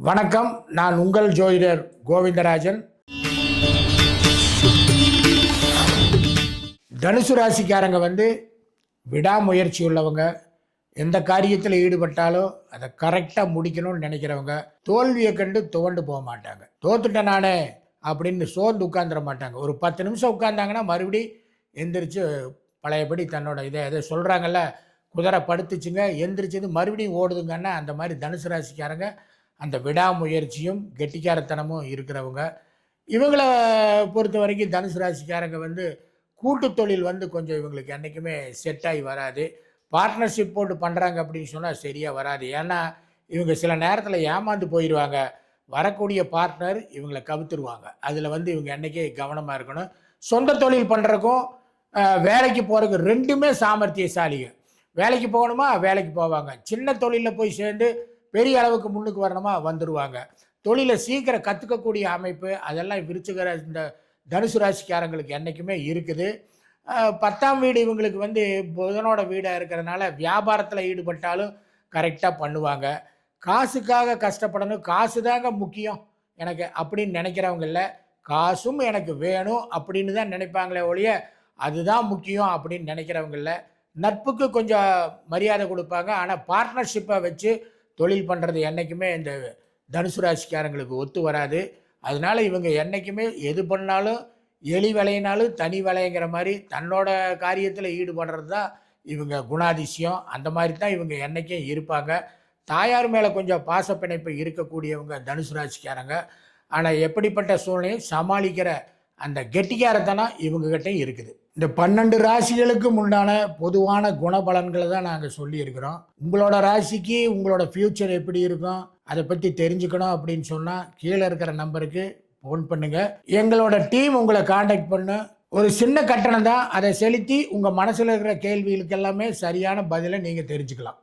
வணக்கம். நான் உங்கள் ஜோதிடர் கோவிந்தராஜன். தனுசு ராசிக்காரங்க விடாமுயற்சி உள்ளவங்க. எந்த காரியத்தில் ஈடுபட்டாலும் அதை கரெக்டாக முடிக்கணும்னு நினைக்கிறவங்க. தோல்வியை கண்டு துவண்டு போக மாட்டாங்க. தோத்துட்டேன் நானே அப்படின்னு சோர்ந்து உட்காந்துட மாட்டாங்க. ஒரு 10 நிமிஷம் உட்கார்ந்தாங்கன்னா மறுபடி எந்திரிச்சு பழையபடி தன்னோட எதை சொல்கிறாங்கல்ல, குதிரை படுத்துச்சுங்க எந்திரிச்சது மறுபடியும் ஓடுதுங்கன்னா அந்த மாதிரி தனுசு ராசிக்காரங்க அந்த விடாமுயற்சியும் கெட்டிக்காரத்தனமும் இருக்கிறவங்க. இவங்கள பொறுத்த வரைக்கும் தனுசு ராசிக்காரங்க கூட்டு தொழில் கொஞ்சம் இவங்களுக்கு என்றைக்குமே செட் ஆகி வராது. பார்ட்னர்ஷிப் போட்டு பண்ணுறாங்க அப்படின்னு சொன்னால் சரியாக வராது. ஏன்னா இவங்க சில நேரத்தில் ஏமாந்து போயிடுவாங்க. வரக்கூடிய பார்ட்னர் இவங்களை கவுத்துருவாங்க. அதில் இவங்க என்றைக்கே கவனமாக இருக்கணும். சொந்த தொழில் பண்ணுறக்கும் வேலைக்கு போகிறதுக்கு ரெண்டுமே சாமர்த்தியசாலிங்க. வேலைக்கு போகணுமா வேலைக்கு போவாங்க. சின்ன தொழிலில் போய் சேர்ந்து பெரிய அளவுக்கு முன்னுக்கு வரணுமா வந்துடுவாங்க. தொழிலை சீக்கிரம் கற்றுக்கக்கூடிய அமைப்பு அதெல்லாம் விருச்சிக இந்த தனுசு ராசிக்காரங்களுக்கு என்றைக்குமே இருக்குது. 10ஆம் வீடு இவங்களுக்கு புதனோட வீடாக இருக்கிறதுனால வியாபாரத்தில் ஈடுபட்டாலும் கரெக்டாக பண்ணுவாங்க. காசுக்காக கஷ்டப்படணும், காசு தாங்க முக்கியம் எனக்கு அப்படின்னு நினைக்கிறவங்க இல்லை. காசும் எனக்கு வேணும் அப்படின்னு தான் நினைப்பாங்களே ஒழிய அதுதான் முக்கியம் அப்படின்னு நினைக்கிறவங்க இல்லை. நட்புக்கு கொஞ்சம் மரியாதை கொடுப்பாங்க. ஆனால் பார்ட்னர்ஷிப்பை வச்சு தொழில் பண்ணுறது என்றைக்குமே இந்த தனுசு ராசிக்காரங்களுக்கு ஒத்து வராது. அதனால் இவங்க என்றைக்குமே எது பண்ணாலும் எலி விளையினாலும் தனி விளையங்கிற மாதிரி தன்னோட காரியத்தில் ஈடுபடுறது தான் இவங்க குணாதிசயம். அந்த மாதிரி தான் இவங்க என்றைக்கும் இருப்பாங்க. தாயார் மேலே கொஞ்சம் பாசப்பிணைப்பு இருக்கக்கூடியவங்க தனுசு ராசிக்காரங்க. ஆனால் எப்படிப்பட்ட சூழ்நிலையும் சமாளிக்கிற அந்த கெட்டிக்காரத்தனம் இவங்ககிட்டையும் இருக்குது. இந்த 12 ராசிகளுக்கும் உண்டான பொதுவான குணபலன்களை தான் நாங்கள் சொல்லியிருக்கிறோம். உங்களோட ராசிக்கு உங்களோட ஃப்யூச்சர் எப்படி இருக்கும் அதை பற்றி தெரிஞ்சுக்கணும் அப்படின்னு சொன்னால் கீழே இருக்கிற நம்பருக்கு ஃபோன் பண்ணுங்கள். எங்களோட டீம் உங்களை காண்டாக்ட் பண்ணு. ஒரு சின்ன கட்டணம் தான், அதை செலுத்தி உங்கள் மனசில் இருக்கிற கேள்விகளுக்கு எல்லாமே சரியான பதிலை நீங்கள் தெரிஞ்சுக்கலாம்.